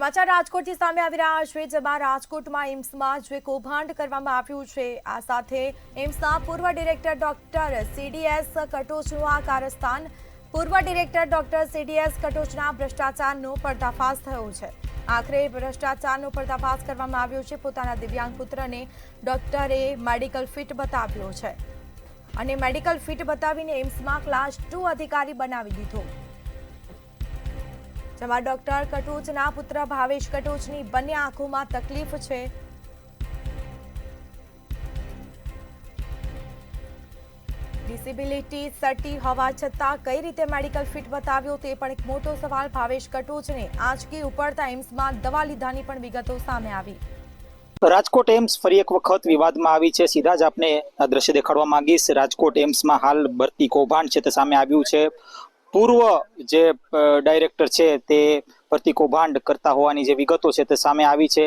સમાચાર રાજકોટથી સામે આવી રહ્યા છે, જેમાં રાજકોટમાં એમ્સમાં જે કૌભાંડ કરવામાં આવ્યું છે, આ સાથે એમ્સના પૂર્વ ડિરેક્ટર ડોક્ટર સીડીએસ કટોચનું આ કારસ્તાન. પૂર્વ ડિરેક્ટર ડોક્ટર સીડીએસ કટોચના ભ્રષ્ટાચારનો પર્દાફાશ થયો છે. આખરે ભ્રષ્ટાચારનો પર્દાફાશ કરવામાં આવ્યો છે. પોતાના દિવ્યાંગ પુત્રને ડોક્ટરે મેડિકલ ફિટ બતાવ્યો છે અને મેડિકલ ફિટ બતાવીને એમ્સમાં ક્લાસ 2 અધિકારી બનાવી દીધો. જેમાં ડોક્ટર કટોચના પુત્ર ભાવેશ કટોચની બંને આંખોમાં તકલીફ છે. ડિસેબિલિટી સર્ટી હોવા છતાં કઈ રીતે મેડિકલ ફિટ બતાવ્યો તે પણ એક મોટો સવાલ. ભાવેશ કટોચને આંચકી ઉપડતા એમ્સમાં દવા લીધાની પણ વિગતો સામે આવી. રાજકોટ એમ્સ ફરી એક વખત વિવાદમાં આવી છે. સીધા જ આપને આ દ્રશ્ય દેખાડવા માંગીશ. રાજકોટ એમ્સમાં હાલ ભરતી કૌભાંડ છે તે સામે આવ્યું છે. પૂર્વ જે ડાયરેક્ટર છે તે ભરતી કૌભાંડ કરતા હોવાની જે વિગતો છે તે સામે આવી છે.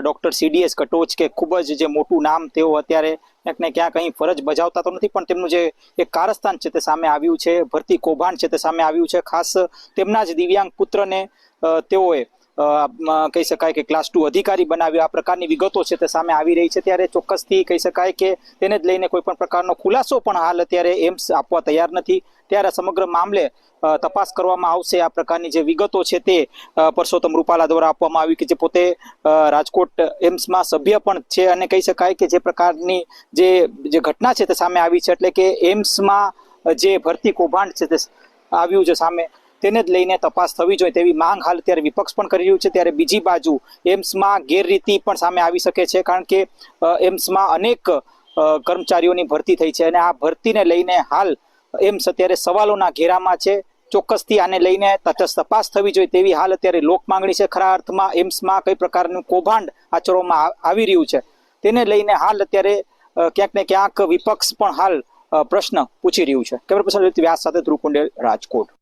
ડોક્ટર સીડીએસ કટોચ કે ખૂબ જ જે મોટું નામ, તેઓ અત્યારે ક્યાંક ને ક્યાંક અહીં ફરજ બજાવતા તો નથી, પણ તેમનું જે એક કારસ્તાન છે તે સામે આવ્યું છે. ભરતી કૌભાંડ છે તે સામે આવ્યું છે. ખાસ તેમના જ દિવ્યાંગ પુત્રને તેઓએ કહી શકાય કે ક્લાસ 2 અધિકારી બનાવ્યો, આ પ્રકારની વિગતો છે તે સામે આવી રહી છે. ત્યારે ચોક્કસથી કહી શકાય કે તેને જ લઈને કોઈ પણ પ્રકારનો ખુલાસો પણ હાલ અત્યારે એમ્સ આપવા તૈયાર નથી. ત્યારે સમગ્ર મામલે તપાસ કરવામાં આવશે. આ પ્રકારની જે વિગતો છે તે પરસોત્તમ રૂપાલા દ્વારા આપવામાં આવી, કે જે પોતે રાજકોટ એમ્સમાં સભ્ય પણ છે, અને કહી શકાય કે જે પ્રકારની જે ઘટના છે તે સામે આવી છે, એટલે કે એમ્સમાં જે ભરતી કૌભાંડ છે તે આવ્યું છે સામે, તેને જ લઈને તપાસ થવી જોઈએ તેવી માંગ હાલ અત્યારે વિપક્ષ પણ કરી રહ્યું છે. ત્યારે બીજી બાજુ એમ્સમાં ગેરરીતિ પણ સામે આવી શકે છે, કારણ કે એમ્સમાં અનેક કર્મચારીઓની ભરતી થઈ છે અને આ ભરતીને લઈને હાલ એમ્સ અત્યારે સવાલોના ઘેરામાં છે. ચોક્કસથી આને લઈને તટસ્થ તપાસ થવી જોઈએ તેવી હાલ અત્યારે લોક માંગણી છે. ખરા અર્થમાં એમ્સમાં કઈ પ્રકારનું કૌભાંડ આચરવામાં આવી રહ્યું છે તેને લઈને હાલ અત્યારે ક્યાંક ને ક્યાંક વિપક્ષ પણ હાલ પ્રશ્ન પૂછી રહ્યું છે. કેમેરા પર્સન વ્યાસ સાથે ધ્રુવ કુંડેલ, રાજકોટ.